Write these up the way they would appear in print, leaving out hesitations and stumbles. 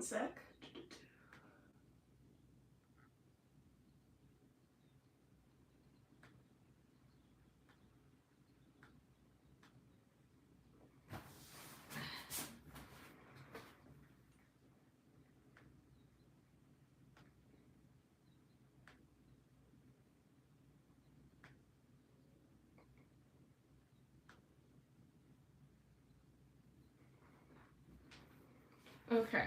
sec. Okay.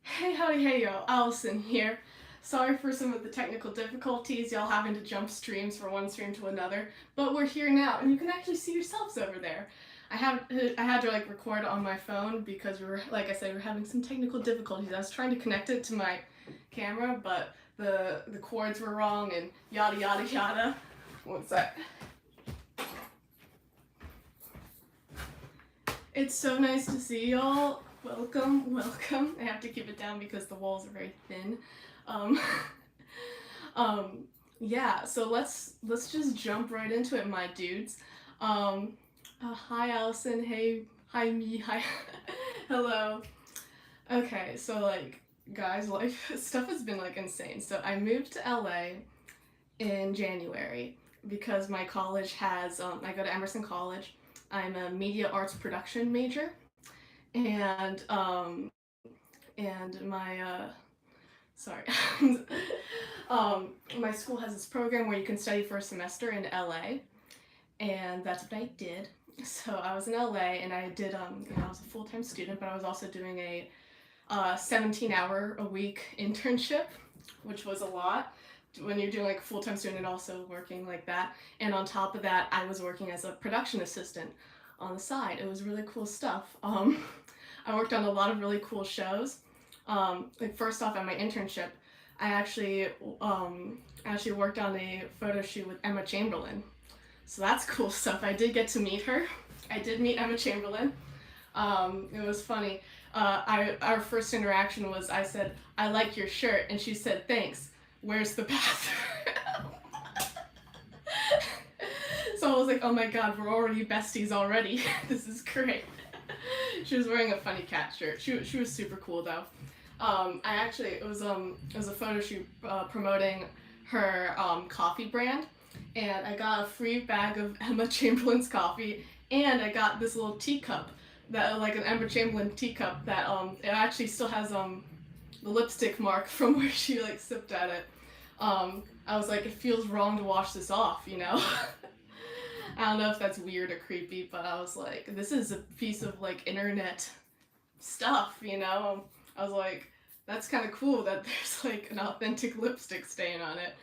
Hey, howdy, hey, y'all. Allison here. Sorry for some of the technical difficulties, y'all having to jump streams from one stream to another, but we're here now, and you can actually see yourselves over there. I had to like record on my phone because we were, like I said, we were having some technical difficulties. I was trying to connect it to my camera, but the cords were wrong and yada yada yada. One sec. It's so nice to see y'all. Welcome, welcome. I have to keep it down because the walls are very thin. Yeah, so let's just jump right into it, my dudes. Hi Allison, hey, hi me, hi, hello. Okay, so like, guys, life stuff has been like insane. So I moved to LA in January because my college has, I go to Emerson College. I'm a media arts production major, and my sorry, my school has this program where you can study for a semester in LA, and that's what I did. So I was in LA, and I did I was a full-time student, but I was also doing a 17-hour-a-week internship, which was a lot when you're doing like a full-time student and also working like that. And on top of that, I was working as a production assistant on the side. It was really cool stuff. I worked on a lot of really cool shows. Like first off, at my internship, I actually worked on a photo shoot with Emma Chamberlain. So that's cool stuff. I did get to meet her. I did meet Emma Chamberlain. It was funny. Our first interaction was, I said, "I like your shirt," and she said, "Thanks. Where's the bathroom?" So I was like, oh my god, we're already besties already. This is great. She was wearing a funny cat shirt. She was super cool though. It was a photo shoot promoting her coffee brand, and I got a free bag of Emma Chamberlain's coffee, and I got this little teacup that like an Emma Chamberlain teacup that it actually still has the lipstick mark from where she like sipped at it. I was like, it feels wrong to wash this off, you know. I don't know if that's weird or creepy, but I was like, this is a piece of like internet stuff, you know. I was like, that's kind of cool that there's like an authentic lipstick stain on it,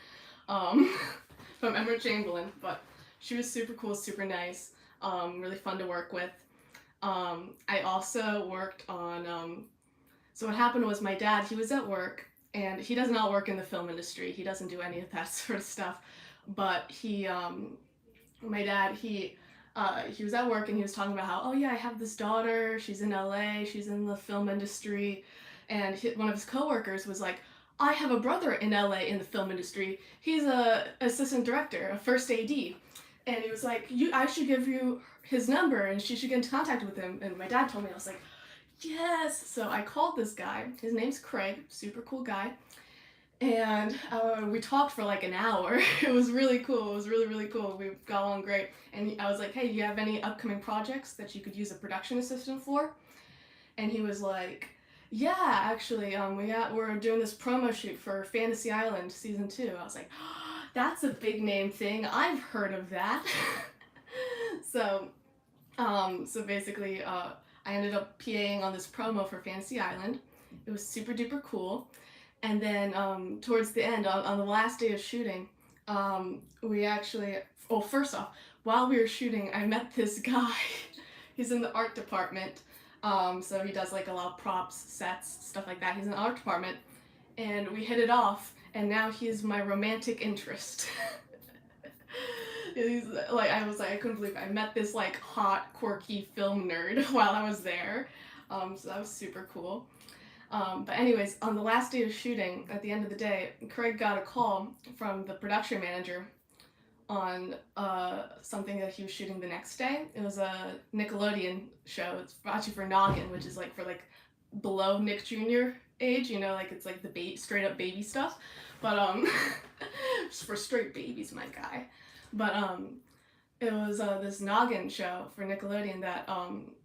from Emma Chamberlain. But she was super cool, super nice, really fun to work with. I also worked on. So what happened was my dad, he was at work, and he does not work in the film industry. He doesn't do any of that sort of stuff. But my dad, he was at work and he was talking about how, oh yeah, I have this daughter, she's in LA, she's in the film industry, and one of his coworkers was like, I have a brother in LA in the film industry. He's a assistant director, a first AD. And he was like, I should give you his number and she should get into contact with him. And my dad told me, I was like, yes. So I called this guy. His name's Craig, super cool guy. And we talked for like an hour. It was really cool. It was really, really cool. We got along great. And I was like, hey, do you have any upcoming projects that you could use a production assistant for? And he was like, yeah, actually, we're doing this promo shoot for Fantasy Island season 2. I was like, oh, that's a big name thing. I've heard of that. So basically, I ended up PAing on this promo for Fantasy Island. It was super duper cool. And then towards the end, on the last day of shooting, we actually, well, first off, while we were shooting, I met this guy. He's in the art department. So he does like a lot of props, sets, stuff like that. He's in the art department. And we hit it off, and now he's my romantic interest. He's like, I couldn't believe it. I met this like hot, quirky film nerd while I was there. So that was super cool. But anyways, on the last day of shooting, at the end of the day, Craig got a call from the production manager on something that he was shooting the next day. It was a Nickelodeon show. It's actually for Noggin, which is like for like below Nick Jr. age, you know, like it's like the straight up baby stuff. But it's for straight babies, my guy. But it was this noggin show for Nickelodeon that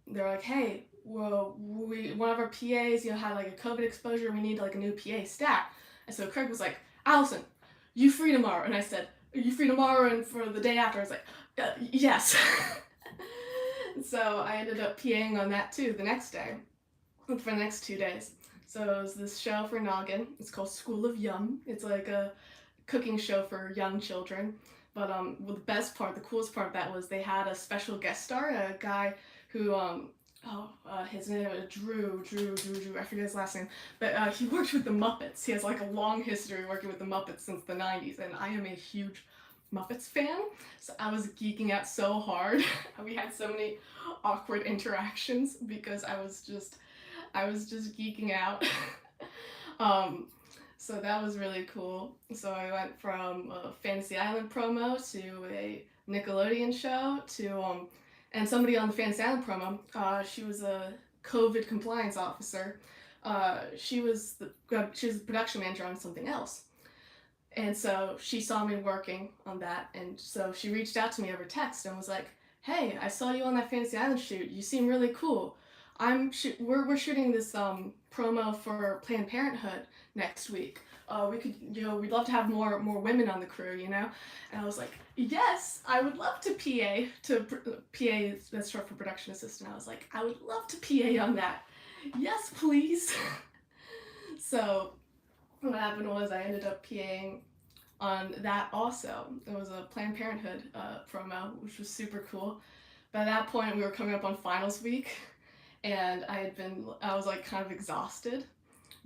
they were like, hey, well, one of our PAs, you know, had like a COVID exposure. We need like a new PA stat. And so Craig was like, Allison, you free tomorrow? And I said, are you free tomorrow and for the day after? I was like, yes. So I ended up PAing on that too the next day, for the next 2 days. So it was this show for Noggin. It's called School of Yum. It's like a cooking show for young children. But well, the coolest part of that was they had a special guest star, a guy who his name was Drew. I forget his last name, but he worked with the Muppets. He has like a long history working with the Muppets since the 90s, and I am a huge Muppets fan, so I was geeking out so hard. We had so many awkward interactions because I was just geeking out. So that was really cool. So I went from a Fantasy Island promo to a Nickelodeon show to and somebody on the Fantasy Island promo, she was a COVID compliance officer. She was the production manager on something else. And so she saw me working on that, and so she reached out to me over text and was like, hey, I saw you on that Fantasy Island shoot. You seem really cool. We're shooting this promo for Planned Parenthood next week. We could, you know, we'd love to have more women on the crew, you know? And I was like, yes, I would love to PA, that's short for production assistant. I was like, I would love to PA on that. Yes, please. So what happened was I ended up PAing on that also. It was a Planned Parenthood promo, which was super cool. By that point, we were coming up on finals week, and I was like kind of exhausted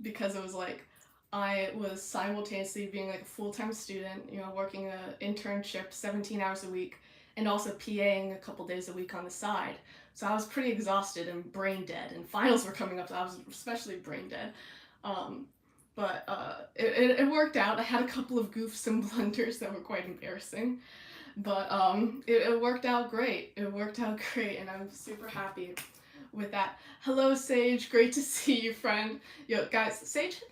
because it was like I was simultaneously being like a full-time student, you know, working an internship 17 hours a week, and also PAing a couple days a week on the side. So I was pretty exhausted and brain dead, and finals were coming up, so I was especially brain dead. But it worked out. I had a couple of goofs and blunders that were quite embarrassing, but it worked out great. It worked out great, and I'm super happy with that. Hello, Sage. Great to see you, friend. Yo, guys, Sage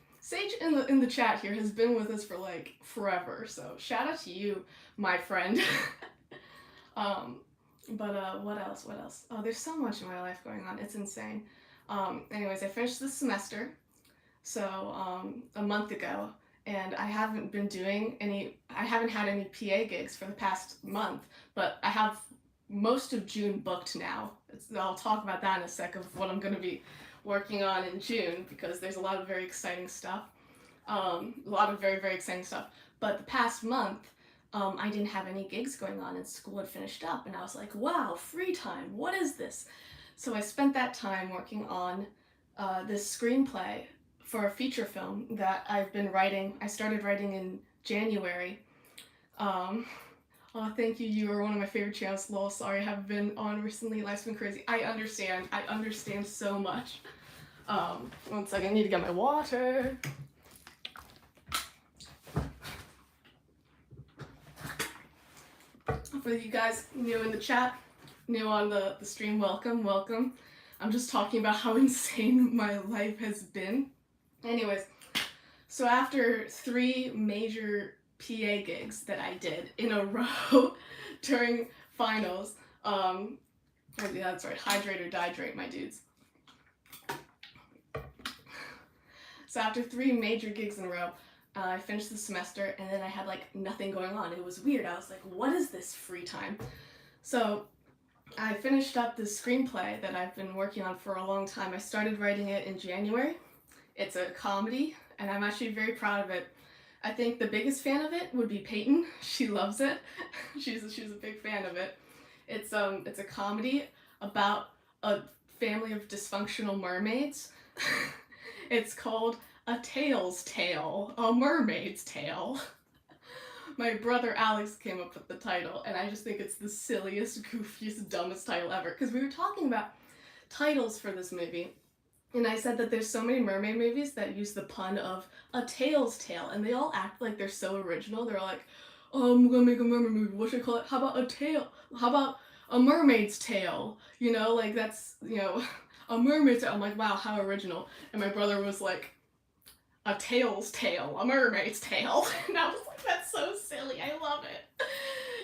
in the chat here has been with us for like forever, so shout out to you, my friend. But what else? Oh, there's so much in my life going on. It's insane. Anyways, I finished this semester. So a month ago, and I haven't had any PA gigs for the past month, but I have most of June booked now. I'll talk about that in a sec of what I'm going to be working on in June, because there's a lot of very exciting stuff. Very exciting stuff. But the past month, I didn't have any gigs going on, and school had finished up, and I was like, wow, free time, what is this? So I spent that time working on this screenplay for a feature film that I've been writing. I started writing in January. Oh, thank you. You are one of my favorite channels. Lol, sorry I haven't been on recently. Life's been crazy. I understand so much. 1 second, I need to get my water. For you guys new in the chat, new on the stream, welcome. I'm just talking about how insane my life has been. Anyways, so after 3 major PA gigs that I did in a row during finals, yeah, that's right, hydrate or dihydrate, my dudes. So after 3 major gigs in a row, I finished the semester, and then I had like nothing going on. It was weird. I was like, what is this free time? So I finished up this screenplay that I've been working on for a long time. I started writing it in January. It's a comedy, and I'm actually very proud of it. I think the biggest fan of it would be Peyton. She loves it. She's a big fan of it. It's a comedy about a family of dysfunctional mermaids. It's called A Tale's Tale, A Mermaid's Tale. My brother Alex came up with the title, and I just think it's the silliest, goofiest, dumbest title ever. Because we were talking about titles for this movie, and I said that there's so many mermaid movies that use the pun of a tale's tale, and they all act like they're so original. They're like, oh, I'm gonna make a mermaid movie. What should I call it? How about a tale? How about a mermaid's tale? You know, like that's, you know, a mermaid's tail. I'm like, wow, how original. And my brother was like, a tail's tail, a mermaid's tail. And I was like, that's so silly. I love it.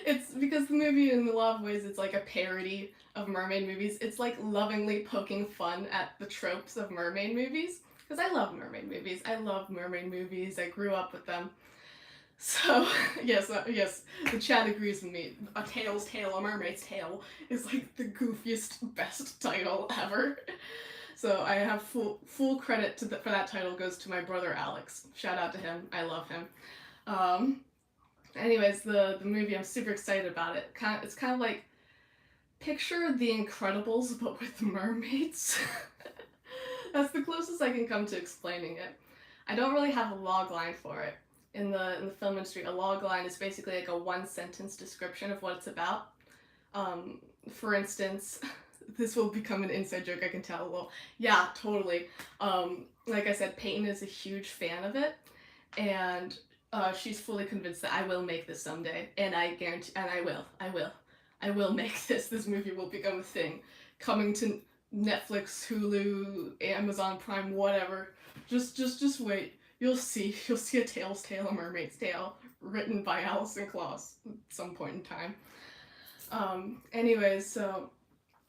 It's because the movie, in a lot of ways, it's like a parody of mermaid movies. It's like lovingly poking fun at the tropes of mermaid movies. Because I love mermaid movies. I love mermaid movies. I grew up with them. So, yes, the chat agrees with me. A tail's tail, a mermaid's tail is like the goofiest, best title ever. So I have full credit for that title goes to my brother Alex. Shout out to him. I love him. Anyways, the movie, I'm super excited about it. It's kind of like, picture The Incredibles but with mermaids. That's the closest I can come to explaining it. I don't really have a log line for it. In the film industry, a log line is basically like a one-sentence description of what it's about. For instance, this will become an inside joke, I can tell. Well, yeah, totally. Like I said, Peyton is a huge fan of it, and she's fully convinced that I will make this someday, and I guarantee, and I will make this. This movie will become a thing, coming to Netflix, Hulu, Amazon Prime, whatever. Just wait. You'll see a tail's tale, a mermaid's tale, written by Allison at some point in time. Anyways, so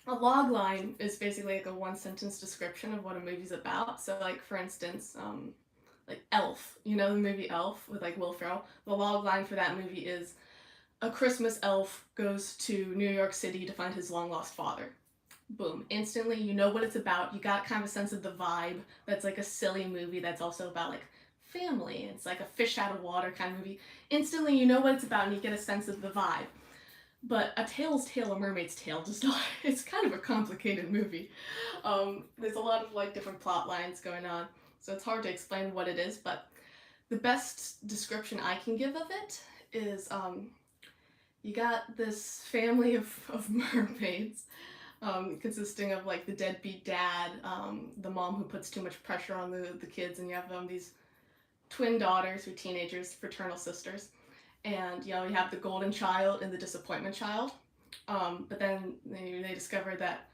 a log line is basically like a one-sentence description of what a movie's about. So, like, for instance, like Elf, you know the movie Elf with like Will Ferrell? The log line for that movie is, a Christmas elf goes to New York City to find his long-lost father. Boom. Instantly, you know what it's about. You got kind of a sense of the vibe. That's like a silly movie that's also about like family. It's like a fish out of water kind of movie. Instantly, you know what it's about and you get a sense of the vibe. But A Tail's Tale, A Mermaid's Tale does not. It's kind of a complicated movie. There's a lot of like different plot lines going on, so it's hard to explain what it is, but the best description I can give of it is you got this family of mermaids, consisting of like the deadbeat dad, the mom who puts too much pressure on the kids, and you have these twin daughters who are teenagers, fraternal sisters. And, you know, you have the golden child and the disappointment child. But then they discover that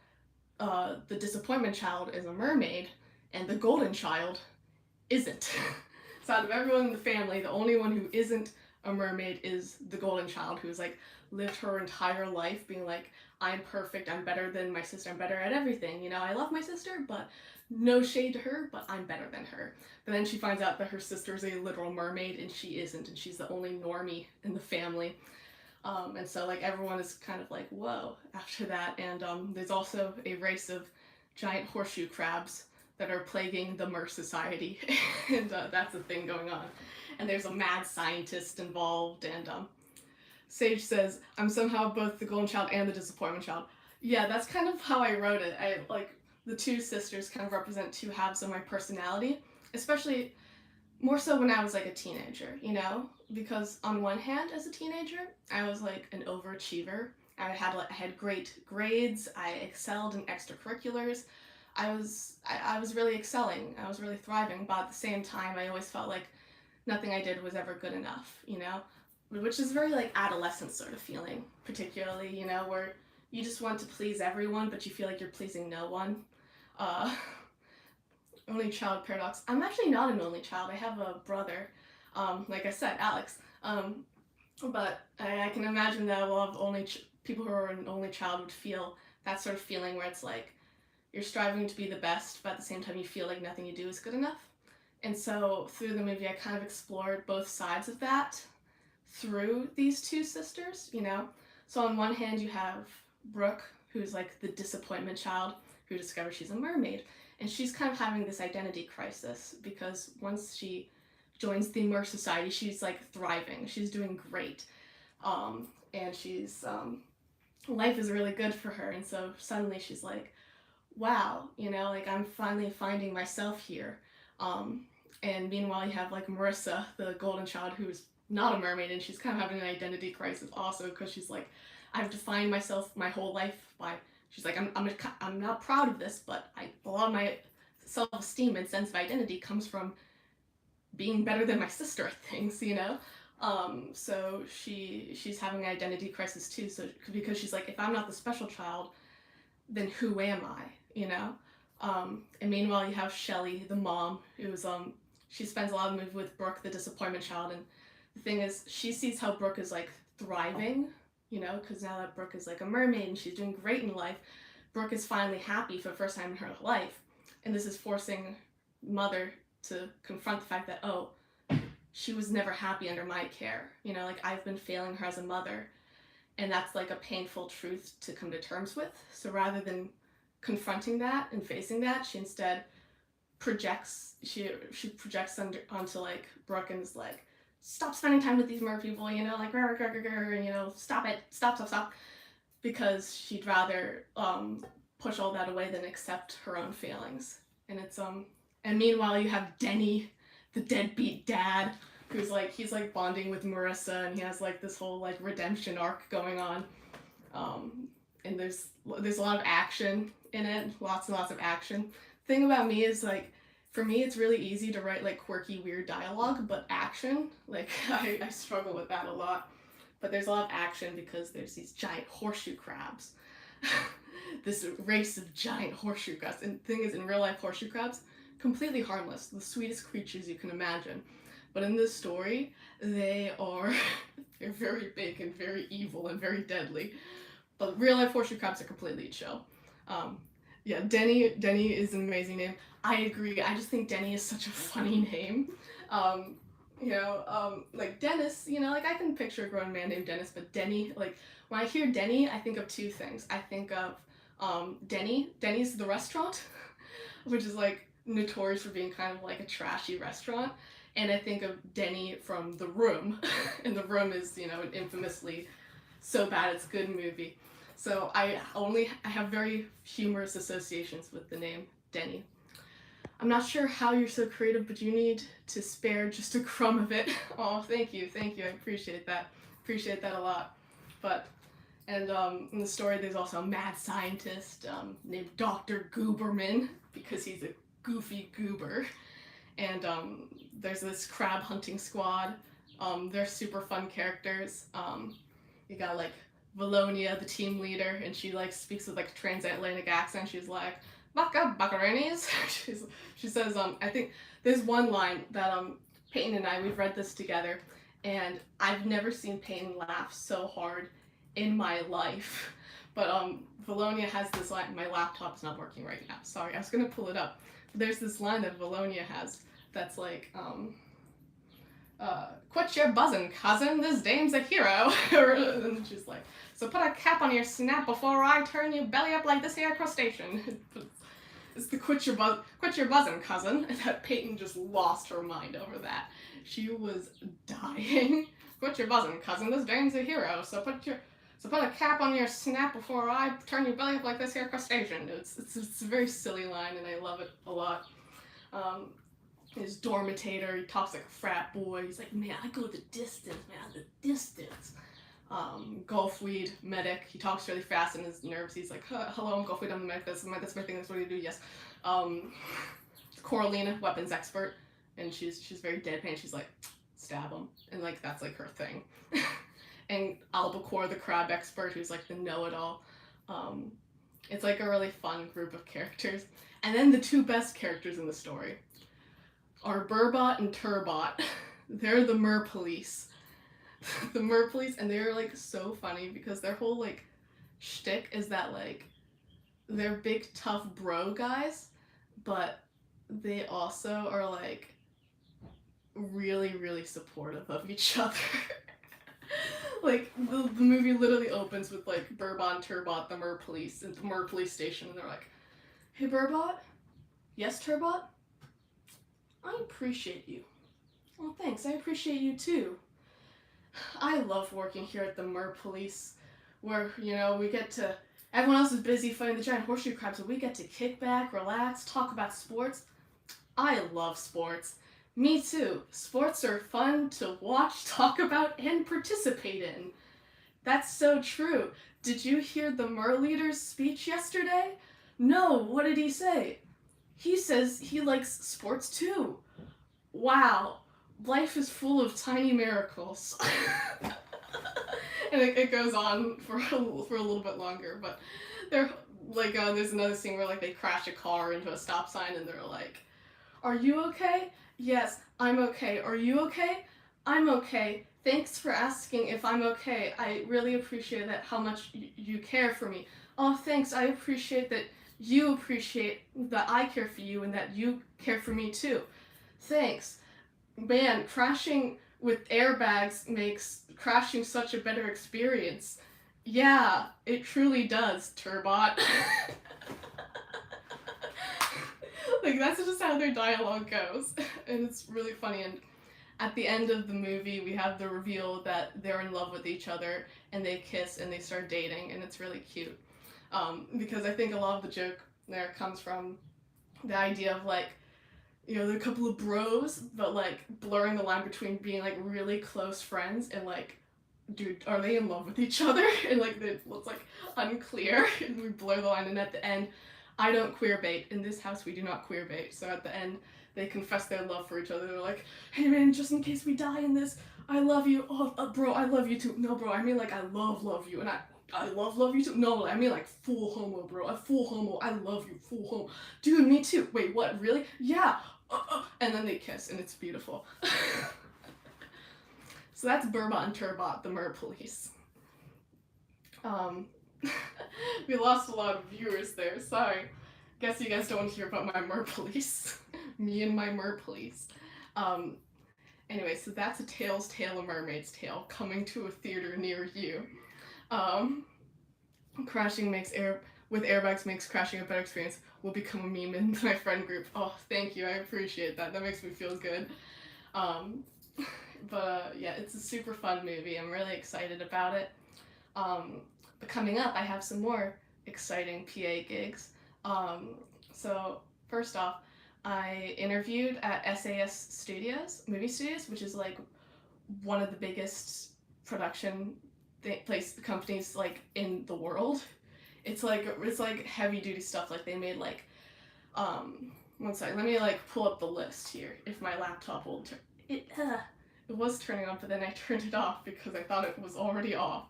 the disappointment child is a mermaid and the golden child isn't. So out of everyone in the family, the only one who isn't a mermaid is the golden child, who's like lived her entire life being like, I'm perfect, I'm better than my sister, I'm better at everything. You know, I love my sister, but no shade to her, but I'm better than her. But then she finds out that her sister's a literal mermaid and she isn't, and she's the only normie in the family. And so like everyone is kind of like, whoa, after that. And there's also a race of giant horseshoe crabs that are plaguing the Mer Society, and that's a thing going on. And there's a mad scientist involved, and Sage says, I'm somehow both the golden child and the disappointment child. Yeah, that's kind of how I wrote it. I like, the two sisters kind of represent two halves of my personality, especially more so when I was like a teenager, you know? Because on one hand, as a teenager, I was like an overachiever. I had great grades, I excelled in extracurriculars, I was really excelling, I was really thriving, but at the same time, I always felt like nothing I did was ever good enough, you know? Which is very like adolescent sort of feeling, particularly, you know, where you just want to please everyone, but you feel like you're pleasing no one. Only child paradox. I'm actually not an only child. I have a brother, like I said, Alex. But I can imagine that a lot of people who are an only child would feel that sort of feeling where it's like you're striving to be the best, but at the same time you feel like nothing you do is good enough. And so through the movie, I kind of explored both sides of that through these two sisters, you know? So on one hand, you have Brooke, who's like the disappointment child, who discovers she's a mermaid. And she's kind of having this identity crisis because once she joins the Mer Society, she's like thriving. She's doing great. And she's, life is really good for her. And so suddenly she's like, wow, you know, like I'm finally finding myself here. And meanwhile, you have like Marissa, the golden child, who's not a mermaid, and she's kind of having an identity crisis also because she's like, I've defined myself my whole life by, she's like, I'm not proud of this, but a lot of my self-esteem and sense of identity comes from being better than my sister at things, you know? So she's having an identity crisis too, so because she's like, if I'm not the special child, then who am I, you know? And meanwhile, you have Shelly, the mom, who's she spends a lot of the movie with Brooke, the disappointment child, and the thing is, she sees how Brooke is like thriving, you know, because now that Brooke is like a mermaid and she's doing great in life, Brooke is finally happy for the first time in her life, and this is forcing Mother to confront the fact that, oh, she was never happy under my care, you know, like I've been failing her as a mother, and that's like a painful truth to come to terms with. So rather than confronting that and facing that, she instead projects onto like Brooke and is like, stop spending time with these mer people, you know, like you know, stop it, stop, because she'd rather push all that away than accept her own failings. And it's and meanwhile you have Denny, the deadbeat dad, who's like, he's like bonding with Marissa, and he has like this whole like redemption arc going on. And there's a lot of action in it, lots and lots of action. Thing about me is like, for me it's really easy to write like quirky, weird dialogue, but action, like I struggle with that a lot. But there's a lot of action because there's these giant horseshoe crabs. This race of giant horseshoe crabs. And the thing is, in real life, horseshoe crabs, completely harmless, the sweetest creatures you can imagine. But in this story, they're very big and very evil and very deadly. But real life horseshoe crabs are completely chill. Yeah, Denny is an amazing name. I agree. I just think Denny is such a funny name. You know, like Dennis, you know, like I can picture a grown man named Dennis, but Denny, like when I hear Denny, I think of two things. I think of Denny's the restaurant, which is like notorious for being kind of like a trashy restaurant. And I think of Denny from The Room, and The Room is, you know, an infamously so bad it's good movie. So I have very humorous associations with the name Denny. I'm not sure how you're so creative, but you need to spare just a crumb of it. Oh, thank you, I appreciate that a lot. But, and in the story there's also a mad scientist named Dr. Gooberman, because he's a goofy goober. And there's this crab hunting squad. They're super fun characters. You got like Valonia, the team leader, and she like speaks with like a transatlantic accent. She's like, "Baka buckaroonies." She says, I think there's one line that Peyton and I, we've read this together, and I've never seen Peyton laugh so hard in my life. But Valonia has this line. My laptop's not working right now. Sorry, I was gonna pull it up. But there's this line that Valonia has that's like, quit your buzzing, cousin, this dame's a hero. And she's like, so put a cap on your snap before I turn you belly up like this here crustacean. It's the quit your buzzing, cousin. And that Peyton just lost her mind over that. She was dying. Quit your buzzing, cousin, this dame's a hero. So put a cap on your snap before I turn you belly up like this here crustacean. It's a very silly line, and I love it a lot. His dormitator, he talks like a frat boy. He's like, man, I go the distance, man, the distance. Gulfweed, medic, he talks really fast and is nervous. He's like, hello, I'm Gulfweed, I'm the medic, that's my thing, that's what do you do, yes. Coralina, weapons expert, and she's very deadpan, she's like, stab him, and like, that's like her thing. And Albacore, the crab expert, who's like the know-it-all. It's like a really fun group of characters. And then the two best characters in the story are Burbot and Turbot. They're the Mer Police. The Mer Police, and they're like so funny because their whole like shtick is that like they're big tough bro guys, but they also are like really, really supportive of each other. Like the movie literally opens with like Burbot and Turbot, the Mer Police, at the Mer Police station, and they're like, hey Burbot? Yes, Turbot? I appreciate you. Well, thanks, I appreciate you too. I love working here at the Mer Police, where, you know, we get to, everyone else is busy fighting the giant horseshoe crabs, but we get to kick back, relax, talk about sports. I love sports. Me too. Sports are fun to watch, talk about, and participate in. That's so true. Did you hear the Mer leader's speech yesterday? No, what did he say? He says he likes sports too. Wow. Life is full of tiny miracles. And it goes on for a little bit longer, but like there's another scene where like they crash a car into a stop sign and they're like, "Are you okay? Yes, I'm okay. Are you okay? I'm okay. Thanks for asking if I'm okay. I really appreciate that how much you care for me. Oh, thanks. I appreciate that you appreciate that I care for you and that you care for me too. Thanks." Man, crashing with airbags makes crashing such a better experience. Yeah, it truly does, Turbot. Like, that's just how their dialogue goes. And it's really funny. And at the end of the movie, we have the reveal that they're in love with each other and they kiss and they start dating, and it's really cute. Because I think a lot of the joke there comes from the idea of like, you know, they're a couple of bros, but like blurring the line between being like really close friends and like, dude, are they in love with each other? And like it's like unclear, and we blur the line. And at the end, I don't queer bait. In this house, we do not queer bait. So at the end, they confess their love for each other. They're like, "Hey man, just in case we die in this, I love you. Oh, bro, I love you too. No, bro, I mean like I love you, and I love you too. No, I mean like full homo, bro. A full homo. I love you, full homo. Dude, me too. Wait, what? Really? Yeah. And then they kiss, and it's beautiful. So that's Burbot and Turbot, the Mer Police. We lost a lot of viewers there. Sorry. Guess you guys don't want to hear about my Mer Police. Me and my Mer Police. Anyway, so that's A Tale's Tale, A Mermaid's Tale, coming to a theater near you. Crashing with airbags makes crashing a better experience. Will become a meme in my friend group. Oh, thank you. I appreciate that. That makes me feel good. But yeah, it's a super fun movie. I'm really excited about it. But coming up, I have some more exciting PA gigs. So first off, I interviewed at SAS Studios, movie studios, which is like one of the biggest production companies like in the world. It's like heavy duty stuff. Like they made like one second, let me like pull up the list here. If my laptop will turn it was turning on, but then I turned it off because I thought it was already off.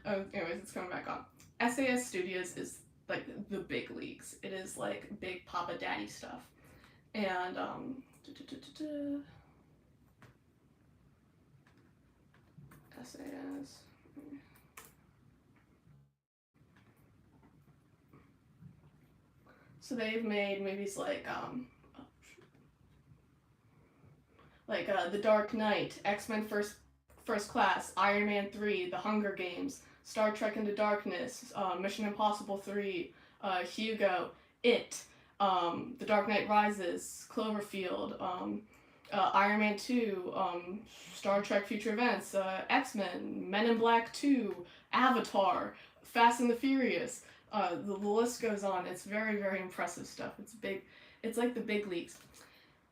Anyways, it's coming back on. SAS Studios is like the big leagues. It is like big Papa Daddy stuff. And SAS. So they've made movies like The Dark Knight, X-Men First Class, Iron Man 3, The Hunger Games, Star Trek Into Darkness, Mission Impossible 3, Hugo, It, The Dark Knight Rises, Cloverfield, Iron Man 2, Star Trek Future Events, X-Men, Men in Black 2, Avatar, Fast and the Furious. The list goes on. It's very, very impressive stuff. It's big. It's like the big leagues.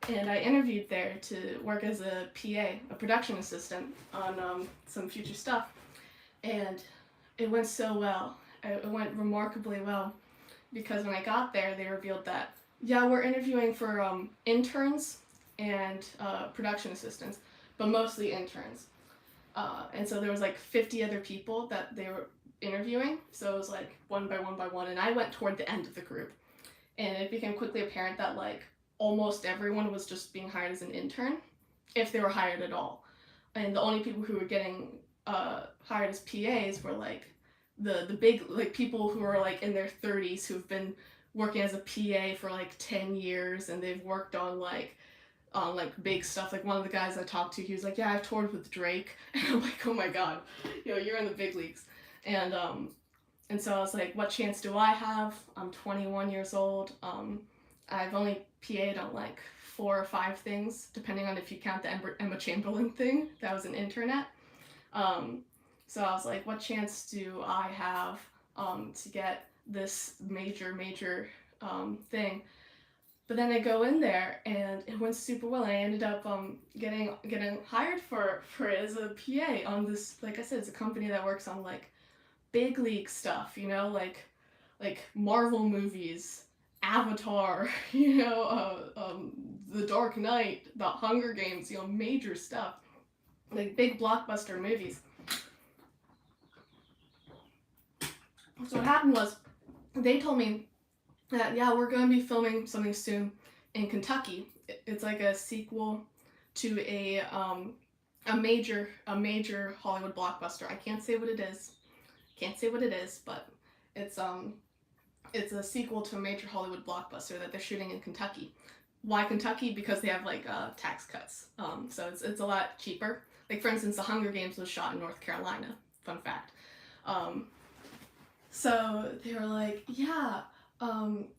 And I interviewed there to work as a PA, a production assistant, on some future stuff. And it went so well. It went remarkably well. Because when I got there, they revealed that, yeah, we're interviewing for interns and production assistants, but mostly interns. And so there was like 50 other people that they were interviewing, so it was like one by one, and I went toward the end of the group. And it became quickly apparent that like almost everyone was just being hired as an intern, if they were hired at all. And the only people who were getting hired as PAs were like the big like people who are like in their 30s who've been working as a PA for like 10 years, and they've worked on like big stuff. Like one of the guys I talked to, he was like, "Yeah, I've toured with Drake." And I'm like, "Oh my god, you know, you're in the big leagues." And so I was like, what chance do I have? I'm 21 years old. I've only PA'd on like 4 or 5 things, depending on if you count the Emma Chamberlain thing that was an internet. So I was like, what chance do I have to get this major thing? But then I go in there and it went super well. I ended up getting hired for it as a PA on this, like I said, it's a company that works on like big league stuff, you know, like Marvel movies, Avatar, you know, The Dark Knight, The Hunger Games, you know, major stuff, like big blockbuster movies. So what happened was, they told me that, yeah, we're going to be filming something soon in Kentucky. It's like a sequel to a major Hollywood blockbuster. I can't say what it is. Can't say what it is, but it's it's a sequel to a major Hollywood blockbuster that they're shooting in Kentucky. Why Kentucky? Because they have like tax cuts. So it's a lot cheaper. Like for instance, The Hunger Games was shot in North Carolina. Fun fact. Um, so they were like, yeah,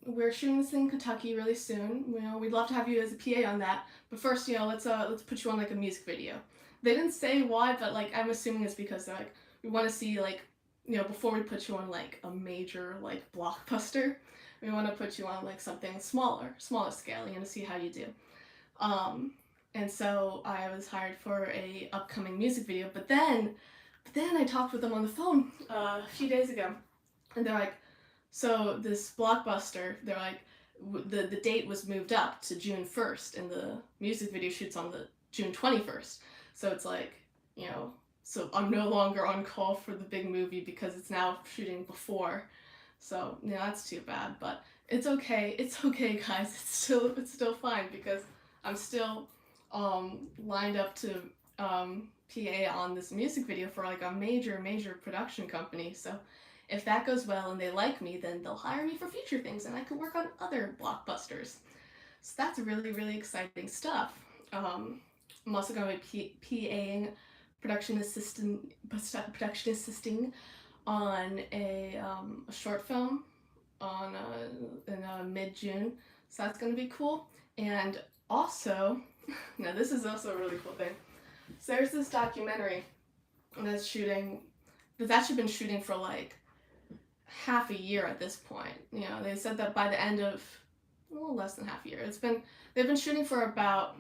we're shooting this thing in Kentucky really soon. You know, we'd love to have you as a PA on that. But first, you know, let's put you on like a music video. They didn't say why, but like I'm assuming it's because they're like, we want to see like, you know, before we put you on like a major like blockbuster, we want to put you on like something smaller scale, you know, to see how you do. Um, and so I was hired for a upcoming music video, but then I talked with them on the phone a few days ago, and they're like, so this blockbuster, they're like, the date was moved up to June 1st, and the music video shoots on the June 21st. So it's like, you know, so I'm no longer on call for the big movie because it's now shooting before. So yeah, that's too bad, but it's okay. It's okay, guys. It's still fine because I'm still lined up to PA on this music video for like a major production company. So if that goes well and they like me, then they'll hire me for future things and I can work on other blockbusters. So that's really exciting stuff. I'm also going to be PAing production assisting on a short film on in mid-June. So that's going to be cool. And also, now this is also a really cool thing. So there's this documentary that's actually been shooting for like half a year at this point. You know, they said that by the end of a little less than half a year. They've been shooting for about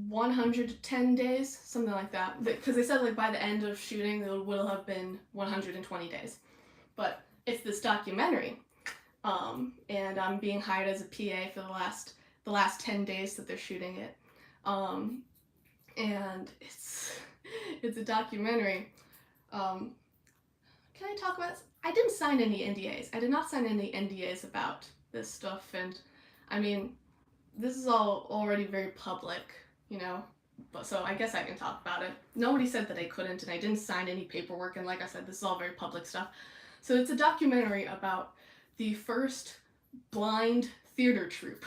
110 days, something like that. Because they said like by the end of shooting it will have been 120 days. But it's this documentary, and I'm being hired as a PA for the last 10 days that they're shooting it, and it's a documentary. Can I talk about this? I didn't sign any NDAs. I did not sign any NDAs about this stuff, and I mean, this is all already very public, you know, but so I guess I can talk about it. Nobody said that I couldn't, and I didn't sign any paperwork, and like I said, this is all very public stuff. So it's a documentary about the first blind theater troupe.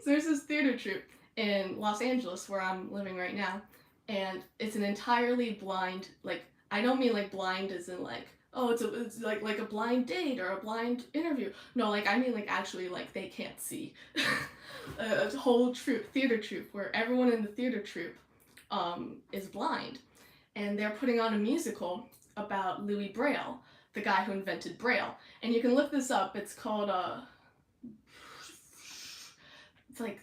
So there's this theater troupe in Los Angeles, where I'm living right now, and it's an entirely blind, like, I don't mean like blind as in like, oh, it's like a blind date or a blind interview. No, like I mean like actually like they can't see. A whole theater troupe where everyone in the theater troupe is blind, and they're putting on a musical about Louis Braille, the guy who invented Braille. And you can look this up. It's called it's like,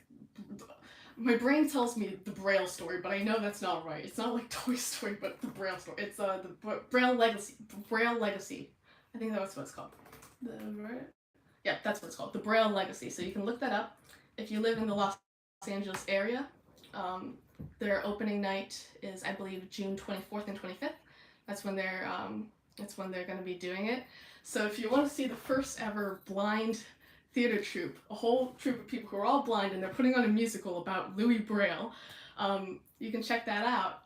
my brain tells me the Braille story, but I know that's not right. It's not like Toy Story, but the Braille story. It's the Braille Legacy. Braille Legacy. I think that's what it's called. Yeah, that's what it's called. The Braille Legacy. So you can look that up. If you live in the Los Angeles area, their opening night is, I believe, June 24th and 25th. That's when they're going to be doing it. So if you want to see the first ever blind theater troupe, a whole troupe of people who are all blind and they're putting on a musical about Louis Braille, you can check that out.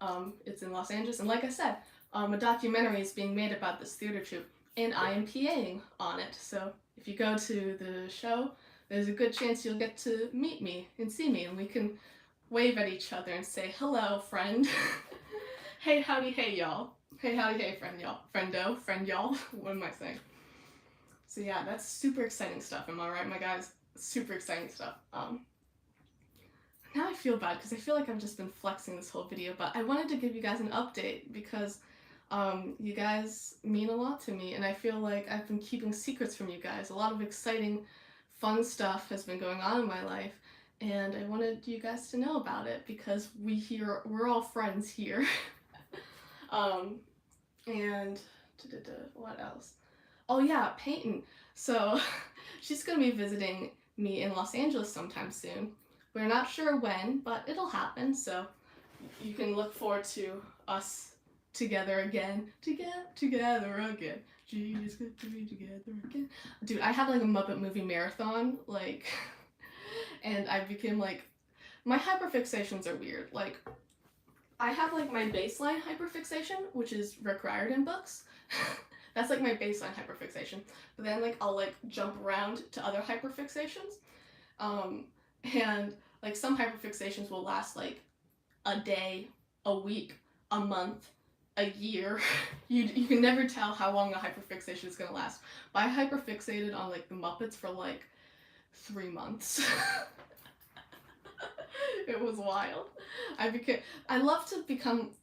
It's in Los Angeles, and like I said, a documentary is being made about this theater troupe, and I am PAing on it. So if you go to the show, there's a good chance you'll get to meet me and see me, and we can wave at each other and say, hello, friend. Hey, howdy, hey, y'all. Hey, howdy, hey, friend, y'all. Friend, y'all. What am I saying? So yeah, that's super exciting stuff. Am I right, my guys? Super exciting stuff. Now I feel bad because I feel like I've just been flexing this whole video, but I wanted to give you guys an update because you guys mean a lot to me, and I feel like I've been keeping secrets from you guys. A lot of exciting, fun stuff has been going on in my life, and I wanted you guys to know about it because we're all friends here. And what else? Oh yeah, Peyton. So she's gonna be visiting me in Los Angeles sometime soon. We're not sure when, but it'll happen. So you can look forward to us together again, together again. Gee, it's good to be together again. Dude, I had like a Muppet movie marathon, like, and I became like, my hyperfixations are weird. Like, I have like my baseline hyperfixation, which is Rick Riordan books. That's like my baseline hyperfixation. But then like I'll like jump around to other hyperfixations. And like some hyperfixations will last like a day, a week, a month, a year. You can never tell how long a hyperfixation is gonna last. But I hyperfixated on like the Muppets for like 3 months. It was wild. I love to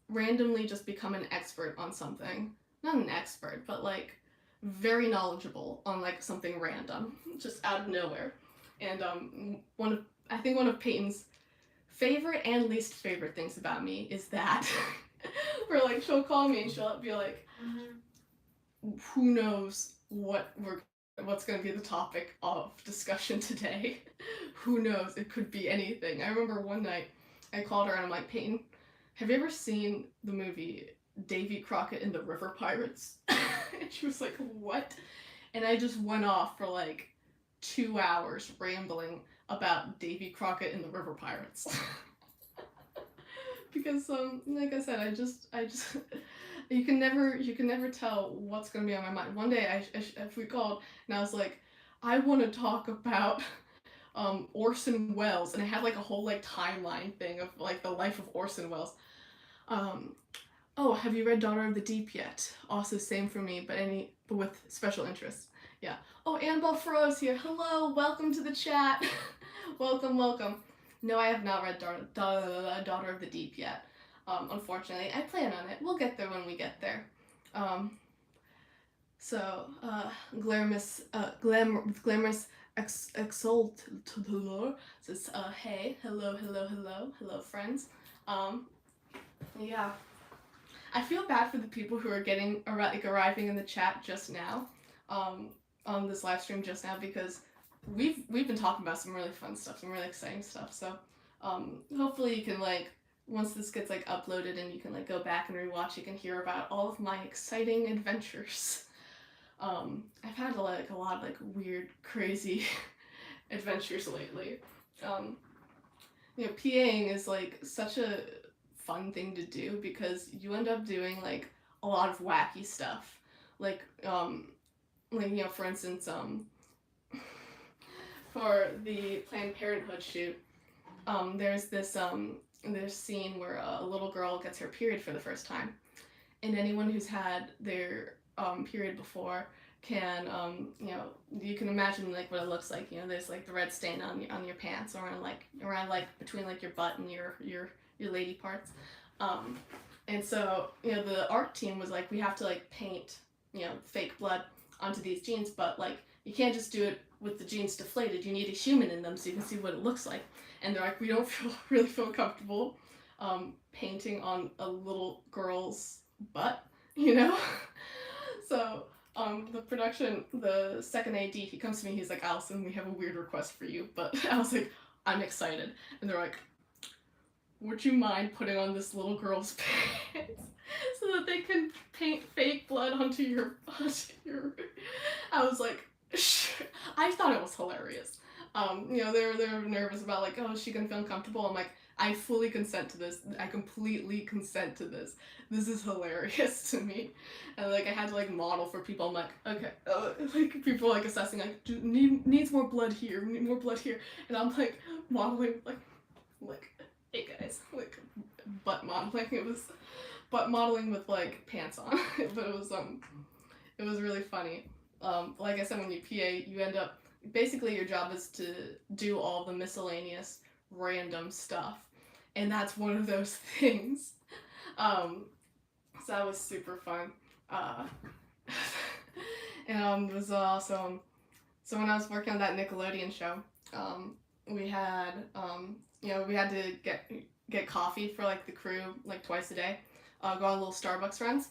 randomly just become an expert on something. Not an expert, but like very knowledgeable on like something random, just out of nowhere. And I think one of Peyton's favorite and least favorite things about me is that where like she'll call me and she'll be like, who knows what's going to be the topic of discussion today. Who knows? It could be anything. I remember one night I called her and I'm like, Peyton, have you ever seen the movie Davy Crockett and the River Pirates? And she was like, what? And I just went off for like 2 hours rambling about Davy Crockett and the River Pirates. Because like I said, I just you can never tell what's gonna be on my mind. One day we called and I was like, I want to talk about Orson Welles, and I had like a whole like timeline thing of like the life of Orson Welles. Oh, have you read Daughter of the Deep yet? Also same for me, but with special interest. Yeah. Oh, Annabelle Fro's here. Hello, welcome to the chat. welcome. No, I have not read Daughter of the Deep yet. Unfortunately, I plan on it. We'll get there when we get there. Glamorous Exaltador says, hey, hello, friends. Yeah. I feel bad for the people who are arriving in the chat just now, on this live stream just now, because we've been talking about some really fun stuff, some really exciting stuff. So, hopefully you can like, once this gets like uploaded and you can like go back and rewatch, you can hear about all of my exciting adventures. I've had a lot of like weird, crazy adventures lately. PAing is like such a fun thing to do because you end up doing like a lot of wacky stuff. Like for instance, for the Planned Parenthood shoot, there's this scene where a little girl gets her period for the first time, and anyone who's had their period before can you can imagine like what it looks like. There's like the red stain on your pants around between like your butt and your lady parts, and so the art team was like, we have to like paint fake blood onto these jeans, but like you can't just do it with the jeans deflated. You need a human in them so you can see what it looks like. And they're like, we don't really feel comfortable painting on a little girl's butt, So the second AD, he comes to me, he's like, Allison, we have a weird request for you. But I was like, I'm excited. And they're like, would you mind putting on this little girl's pants so that they can paint fake blood onto your I was like, I thought it was hilarious. They're nervous about like, oh, is she gonna feel uncomfortable? I'm like, I fully consent to this. I completely consent to this. This is hilarious to me. And like I had to like model for people. I'm like, okay, like people like assessing like, needs more blood here, need more blood here, and I'm like modeling like, hey guys, like butt modeling. It was butt modeling with like pants on, but it was really funny. Like I said, when you PA, you end up, basically your job is to do all the miscellaneous random stuff, and that's one of those things. So that was super fun. And it was also, so when I was working on that Nickelodeon show, we had to get coffee for like the crew like twice a day, go on little Starbucks runs.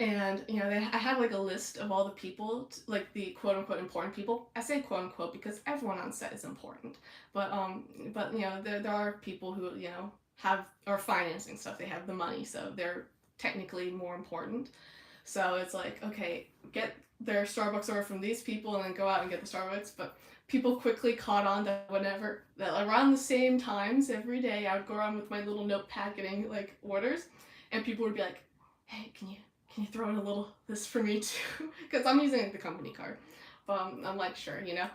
And I had like a list of all the people, like the quote unquote important people. I say quote unquote because everyone on set is important, but there are people who are financing stuff. They have the money, so they're technically more important. So it's like, okay, get their Starbucks order from these people and then go out and get the Starbucks. But people quickly caught on that that around the same times every day, I would go around with my little notepad getting like orders, and people would be like, hey, can you throw in a little this for me too? Because I'm using the company card. But I'm like, sure, you know.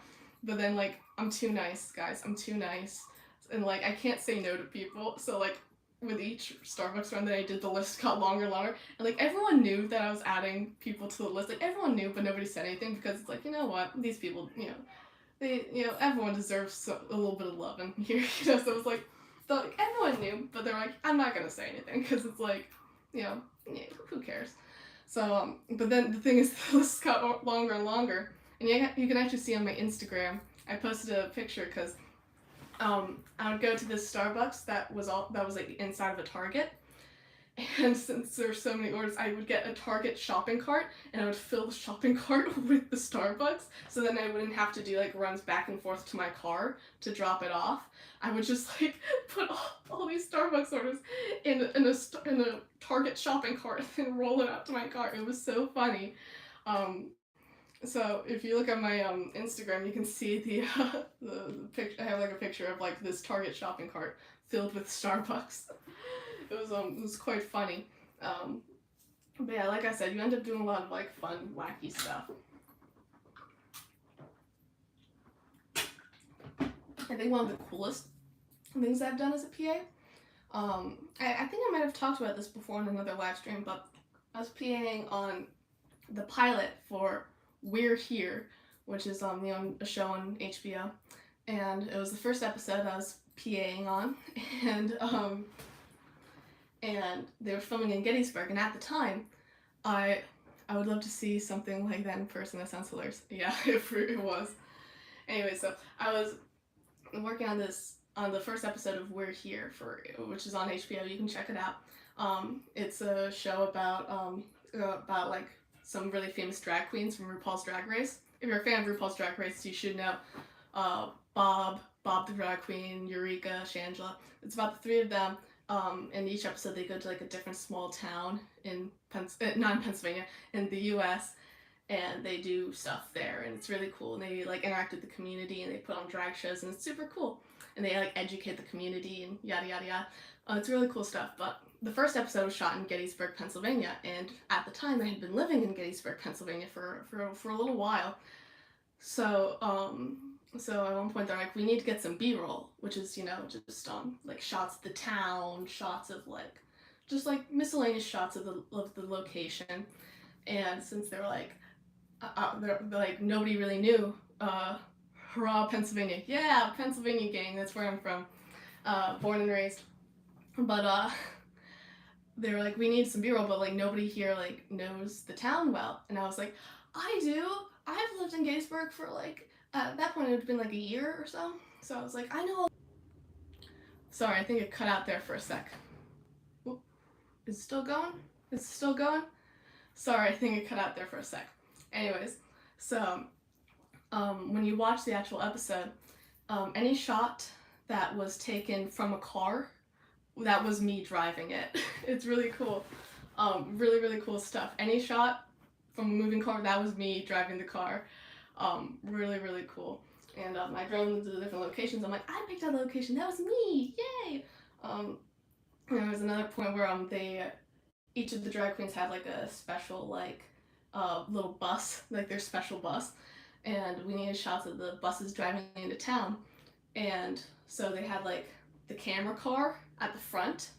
But then like, I'm too nice, guys. I'm too nice, and like I can't say no to people. So like, with each Starbucks run that I did, the list got longer and longer. And like everyone knew that I was adding people to the list. Like everyone knew, but nobody said anything because it's like, you know what, these people, you know, everyone deserves a little bit of love in here. You know, so it was like, everyone knew, but they're like, I'm not gonna say anything because it's like, you know, yeah, who cares? So, but then the thing is, the list got longer and longer, and you can actually see on my Instagram, I posted a picture because I would go to this Starbucks that was like inside of a Target, and since there's so many orders, I would get a Target shopping cart, and I would fill the shopping cart with the Starbucks, so then I wouldn't have to do like runs back and forth to my car to drop it off. I would just like put all these Starbucks orders in a Target shopping cart and then roll it out to my car. It was so funny. So if you look at my Instagram, you can see the picture. I have like a picture of like this Target shopping cart filled with Starbucks. It was quite funny. But yeah, like I said, you end up doing a lot of like fun, wacky stuff. I think one of the coolest things I've done as a PA. I think I might have talked about this before in another live stream, but I was PAing on the pilot for We're Here, which is a show on HBO, and it was the first episode I was PAing on, and they were filming in Gettysburg, and at the time, I would love to see something like that in person. That sounds hilarious. Yeah, it was. Anyway, so I was working on the first episode of We're Here, which is on HBO. You can check it out. It's a show about like some really famous drag queens from RuPaul's Drag Race. If you're a fan of RuPaul's Drag Race, you should know Bob the drag queen, Eureka, Shangela. It's about the three of them. In each episode, they go to like a different small town not in Pennsylvania, in the U.S., and they do stuff there, and it's really cool. And they like interact with the community, and they put on drag shows, and it's super cool. And they like educate the community and yada yada yada. It's really cool stuff. But the first episode was shot in Gettysburg, Pennsylvania, and at the time I had been living in Gettysburg, Pennsylvania for a little while. So at one point they're like, we need to get some B-roll, which is, you know, just like shots of the town, shots of like just like miscellaneous shots of the location. And since they were like they're like, nobody really knew, hurrah Pennsylvania, yeah, Pennsylvania gang, that's where I'm from, born and raised. But they were like, we need some B-roll, but like nobody here like knows the town well. And I was like, I do. I've lived in Gettysburg for like, at that point it had been like a year or so. So I was like, I know. Sorry, I think it cut out there for a sec. Oop. Is it still going? Is it still going? Sorry, I think it cut out there for a sec. Anyways, so when you watch the actual episode, any shot that was taken from a car, that was me driving it. It's really cool. Really, really cool stuff. Any shot from a moving car, that was me driving the car. Really, really cool. And I drove them to the different locations. I'm like, I picked out the location. That was me. Yay! And there was another point where each of the drag queens had like a special like little bus, like their special bus, and we needed shots of the buses driving into town. And so they had like the camera car at the front,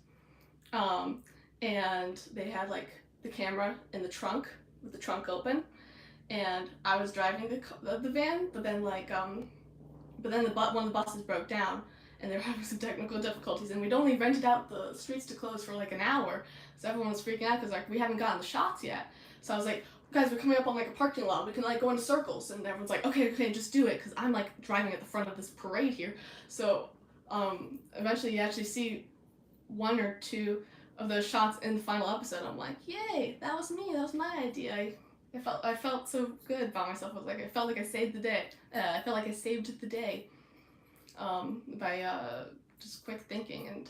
and they had like the camera in the trunk with the trunk open, and I was driving the van, but then like one of the buses broke down, and they were having some technical difficulties, and we'd only rented out the streets to close for like an hour, so everyone was freaking out because like we haven't gotten the shots yet. So I was like, guys, we're coming up on like a parking lot, we can like go into circles, and everyone's like, okay, just do it, because I'm like driving at the front of this parade here. So eventually you actually see one or two of those shots in the final episode. I'm like, yay, that was me, that was my idea. I felt so good about myself. I felt like I saved the day. I felt like I saved the day by just quick thinking. And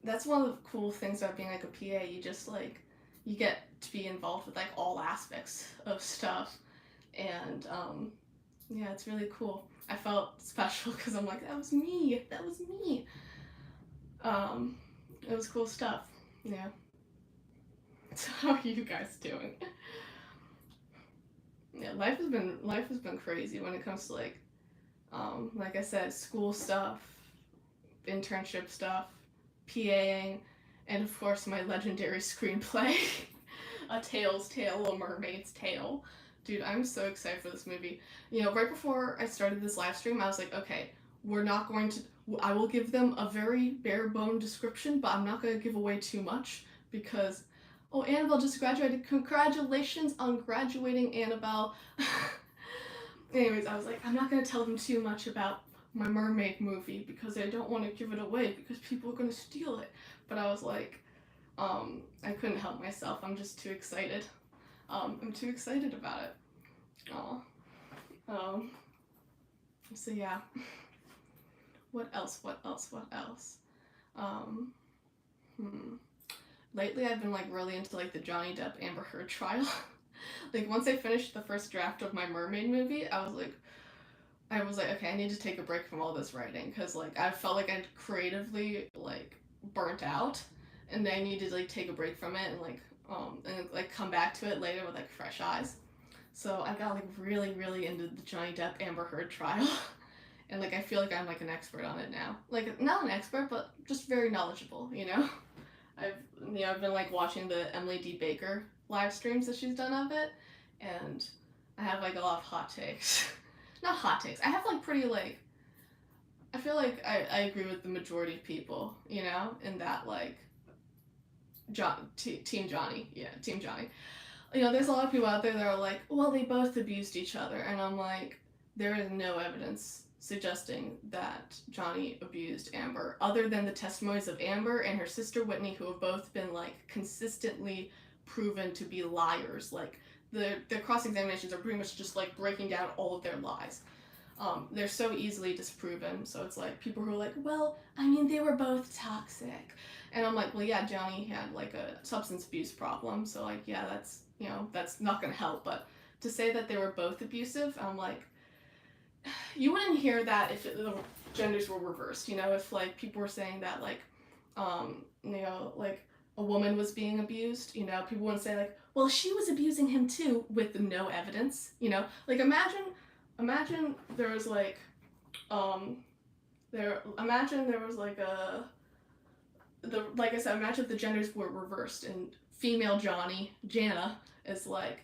that's one of the cool things about being like a PA. You just like, you get to be involved with like all aspects of stuff, and yeah, it's really cool. I felt special because I'm like, that was me. That was me. It was cool stuff. Yeah. So how are you guys doing? Yeah, life has been crazy when it comes to like I said, school stuff, internship stuff, PAing, and of course my legendary screenplay, A Tale's Tale, A Mermaid's Tale. Dude, I'm so excited for this movie. You know, right before I started this live stream, I was like, okay, we're not going to. I will give them a very bare bone description, but I'm not going to give away too much because. Oh, Annabelle just graduated. Congratulations on graduating, Annabelle. Anyways, I was like, I'm not going to tell them too much about my mermaid movie because I don't want to give it away because people are going to steal it. But I was like, I couldn't help myself. I'm just too excited. I'm too excited about it. So yeah. What else? Lately I've been like really into like the Johnny Depp Amber Heard trial. Like once I finished the first draft of my Mermaid movie, I was like, okay, I need to take a break from all this writing because like I felt like I'd creatively like burnt out, and I needed to like take a break from it and like come back to it later with like fresh eyes. So I got like really into the Johnny Depp Amber Heard trial, and like I feel like I'm like an expert on it now. Like not an expert, but just very knowledgeable, you know. I've been like watching the Emily D. Baker live streams that she's done of it, and I have like a lot of hot takes. Not hot takes. I have like pretty like. I feel like I agree with the majority of people, you know, in that like. Team Johnny, yeah, Team Johnny. You know, there's a lot of people out there that are like, well, they both abused each other, and I'm like, there is no evidence suggesting that Johnny abused Amber, other than the testimonies of Amber and her sister Whitney, who have both been like consistently proven to be liars. Like their cross-examinations are pretty much just like breaking down all of their lies. They're so easily disproven, so it's like people who are like, well, I mean, they were both toxic, and I'm like, well, yeah, Johnny had like a substance abuse problem, so like, yeah, that's, you know, that's not gonna help. But to say that they were both abusive, I'm like, you wouldn't hear that if the genders were reversed, you know, if like people were saying that like, you know, like a woman was being abused, you know, people wouldn't say like, well, she was abusing him too, with no evidence, you know, like imagine there was like, imagine there was like like I said, imagine if the genders were reversed and female Jana is like,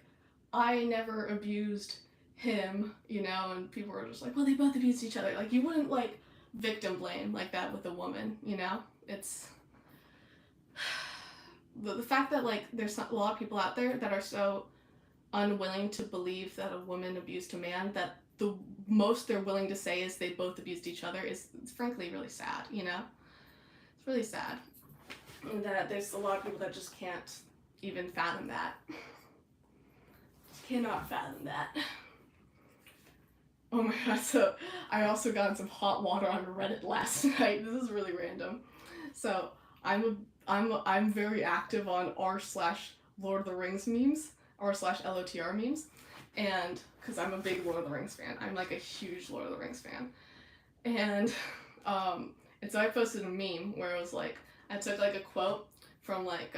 I never abused him, you know, and people were just like, well, they both abused each other. Like, you wouldn't like victim blame like that with a woman, you know. It's the fact that like there's a lot of people out there that are so unwilling to believe that a woman abused a man that the most they're willing to say is they both abused each other is, it's frankly really sad, you know. It's really sad that there's a lot of people that just can't even fathom that. Cannot fathom that. Oh my god, so I also got some hot water on Reddit last night. This is really random. So I'm very active on r/Lord of the Rings memes, r/LOTR memes, and because I'm a big Lord of the Rings fan. I'm like a huge Lord of the Rings fan. And so I posted a meme where it was like, I took like a quote from like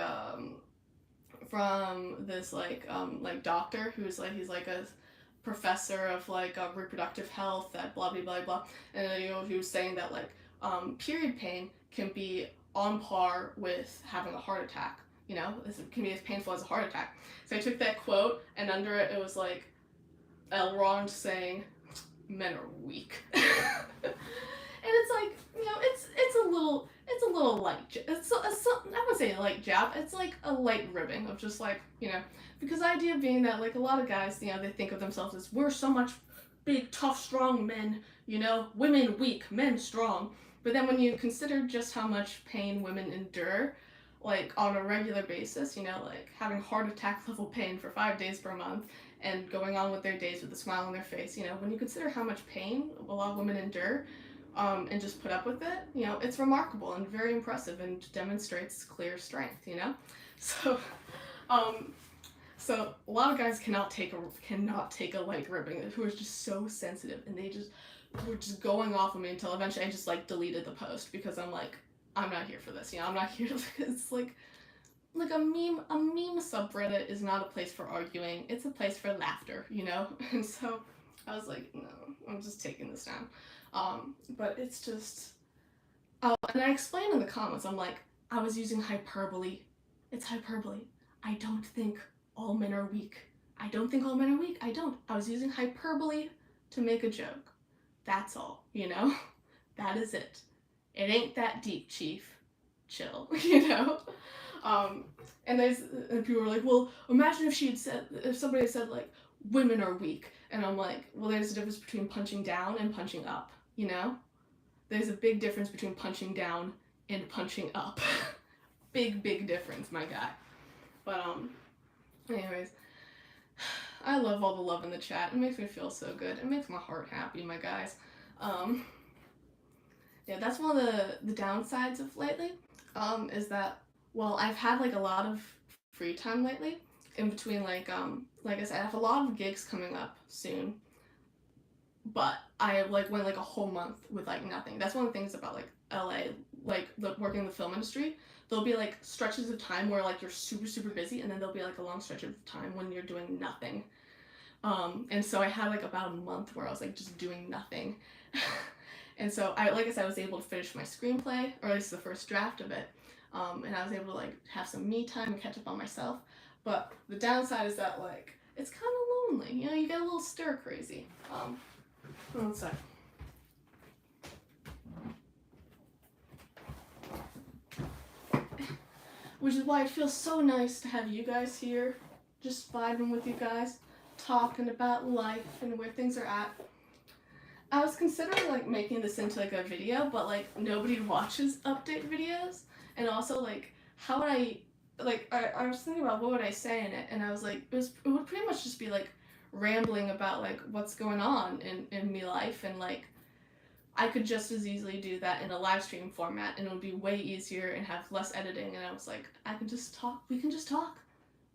from this like doctor who's like, he's like a professor of like reproductive health at blah blah blah blah, and you know, he was saying that like period pain can be on par with having a heart attack, you know, this can be as painful as a heart attack. So I took that quote, and under it was like Elrond saying men are weak. And it's like, you know, it's a little light, it's I would say a light jab, it's like a light ribbing of just like, you know, because the idea being that like a lot of guys, you know, they think of themselves as, we're so much big, tough, strong men, you know, women weak, men strong. But then when you consider just how much pain women endure, like on a regular basis, you know, like having heart attack level pain for 5 days per month and going on with their days with a smile on their face, you know, when you consider how much pain a lot of women endure, and just put up with it, you know, it's remarkable and very impressive and demonstrates clear strength, you know? So So a lot of guys cannot take a light ribbing, who are just so sensitive, and they just were just going off of me until eventually I just like deleted the post because I'm like, I'm not here for this. You know, I'm not here to. It's like a meme subreddit is not a place for arguing. It's a place for laughter. You know, and so I was like, no, I'm just taking this down. But it's just. Oh, and I explained in the comments, I'm like, I was using hyperbole. It's hyperbole. I don't think all men are weak. I don't think all men are weak. I don't. I was using hyperbole to make a joke. That's all, you know? That is it. It ain't that deep, Chief. Chill, you know? And people were like, well, imagine if somebody had said, like, women are weak. And I'm like, well, there's a difference between punching down and punching up, you know? There's a big difference between punching down and punching up. big difference, my guy. But, anyways, I love all the love in the chat. It makes me feel so good. It makes my heart happy, my guys. Yeah, that's one of the downsides of lately, is that, well, I've had, like, a lot of free time lately, in between, like I said, I have a lot of gigs coming up soon, but I, like, went, like, a whole month with, like, nothing. That's one of the things about, like, LA, like, working in the film industry. There'll be, like, stretches of time where, like, you're super busy, and then there'll be, like, a long stretch of time when you're doing nothing. And so I had, like, about a month where I was, like, just doing nothing. And so, like I said, I was able to finish my screenplay, or at least the first draft of it. And I was able to, like, have some me time and catch up on myself. But the downside is that, like, it's kind of lonely. You know, you get a little stir crazy. One sec. Which is why it feels so nice to have you guys here, just vibing with you guys, talking about life and where things are at. I was considering, like, making this into, like, a video, but, like, nobody watches update videos, and also, like, how would I was thinking about what would I say in it, and I was like, it would pretty much just be, like, rambling about, like, what's going on in me life, and, like, I could just as easily do that in a live stream format, and it would be way easier and have less editing, and I was like, we can just talk.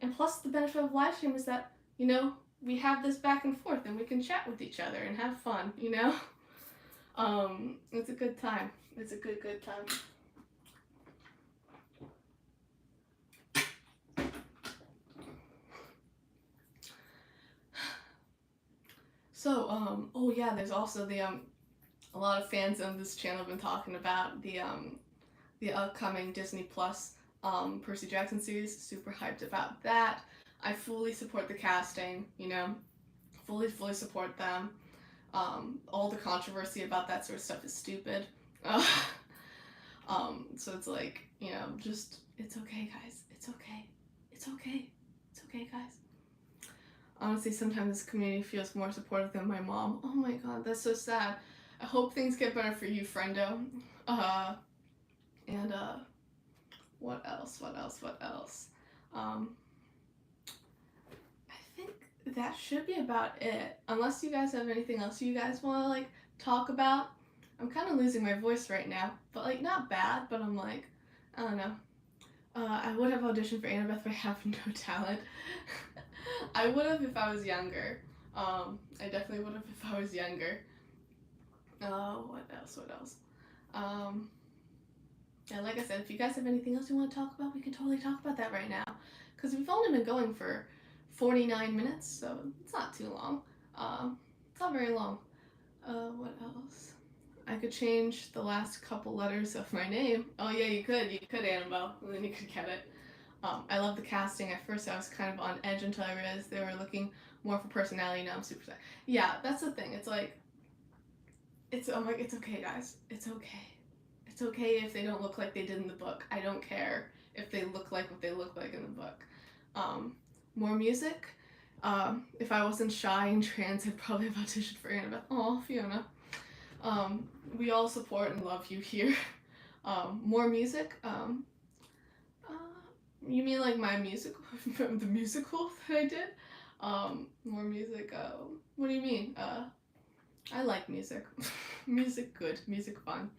And plus, the benefit of live stream is that, you know, we have this back and forth, and we can chat with each other and have fun, you know? It's a good time. It's a good time. So, oh yeah, there's also the, a lot of fans of this channel have been talking about the upcoming Disney Plus, Percy Jackson series. Super hyped about that. I fully support the casting, you know, fully support them. All the controversy about that sort of stuff is stupid. So it's like, you know, just, it's okay, guys. It's okay. It's okay. It's okay, guys. Honestly, sometimes this community feels more supportive than my mom. Oh my god, that's so sad. I hope things get better for you, friendo. And what else? I think that should be about it. Unless you guys have anything else you guys want to, like, talk about. I'm kind of losing my voice right now, but, like, not bad, but I'm like, I don't know. I would have auditioned for Annabeth, but I have no talent. I would have if I was younger. I definitely would have if I was younger. What else? Yeah, like I said, if you guys have anything else you want to talk about, we can totally talk about that right now. Because we've only been going for 49 minutes, so it's not too long. It's not very long. What else? I could change the last couple letters of my name. Oh yeah, you could, Annabelle, and then you could get it. I love the casting. At first I was kind of on edge until I realized they were looking more for personality. Now I'm super excited. Yeah, that's the thing. It's like, I'm like, it's okay, guys. It's okay. It's okay if they don't look like they did in the book. I don't care if they look like what they look like in the book. More music. If I wasn't shy and trans, I'd probably have auditioned for Annabeth. Aw, Fiona. We all support and love you here. More music. You mean like my musical, the musical that I did? More music. What do you mean? I like music. Music good. Music fun.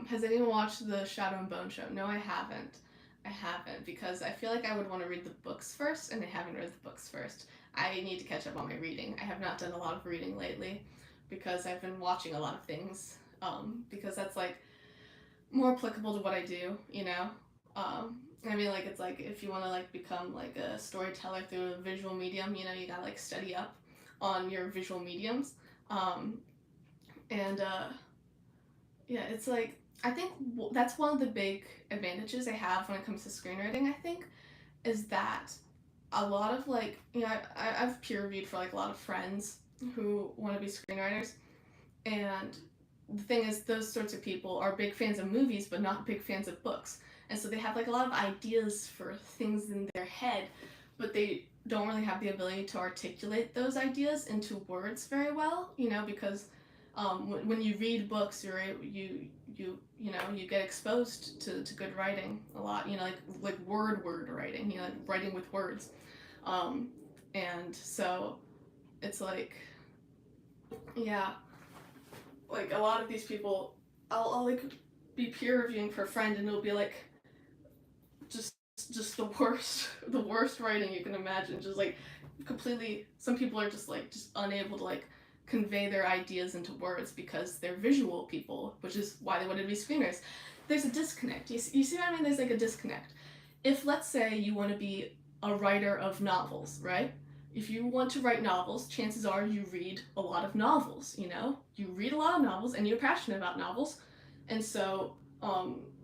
Has anyone watched the Shadow and Bone show? No, I haven't. I haven't, because I feel like I would want to read the books first, and I haven't read the books first. I need to catch up on my reading. I have not done a lot of reading lately because I've been watching a lot of things. Because that's like more applicable to what I do, you know. I mean, like, it's like if you want to like become like a storyteller through a visual medium, you know, you gotta like study up on your visual mediums. Um, and Yeah, it's like I think that's one of the big advantages I have when it comes to screenwriting. I think is that a lot of like I've peer reviewed for like a lot of friends who want to be screenwriters, and the thing is those sorts of people are big fans of movies but not big fans of books, and so they have like a lot of ideas for things in their head, but they don't really have the ability to articulate those ideas into words very well, you know, because when you read books, you get exposed to good writing a lot. You know, like word writing. You know, like writing with words, um, and so it's like, yeah, like a lot of these people, I'll like be peer reviewing for a friend, and it'll be like just just the worst writing you can imagine. Just like completely, some people are just like just unable to like convey their ideas into words because they're visual people, which is why they wanted to be screeners. There's a disconnect. You see what I mean? There's like a disconnect. If, let's say, you want to be a writer of novels, right? If you want to write novels, chances are you read a lot of novels, you know? You read a lot of novels and you're passionate about novels. And so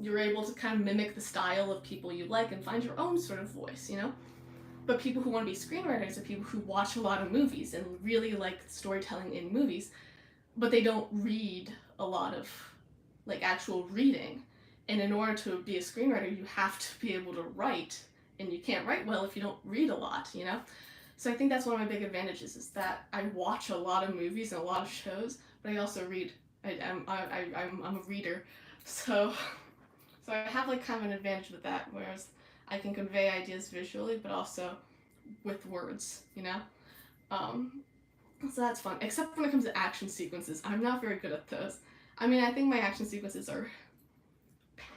you're able to kind of mimic the style of people you like and find your own sort of voice, you know? But people who want to be screenwriters are people who watch a lot of movies and really like storytelling in movies, but they don't read a lot of like actual reading. And in order to be a screenwriter, you have to be able to write, and you can't write well if you don't read a lot, you know? So I think that's one of my big advantages is that I watch a lot of movies and a lot of shows, but I also read. I'm a reader, so so I have like kind of an advantage with that, whereas I can convey ideas visually, but also with words, you know? Um, so that's fun. Except when it comes to action sequences, I'm not very good at those. I mean, I think my action sequences are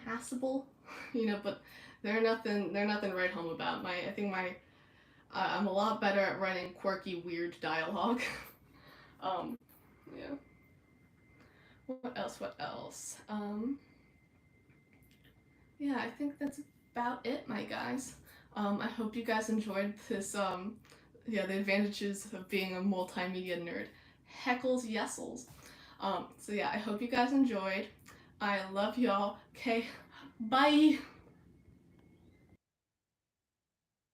passable, you know, but they're nothing to write home about. I'm a lot better at writing quirky, weird dialogue. um, yeah. What else? What else? Yeah, I think that's about it, my guys. I hope you guys enjoyed this. Yeah, the advantages of being a multimedia nerd. Heckles yesels. So yeah, I hope you guys enjoyed. I love y'all. Okay, bye.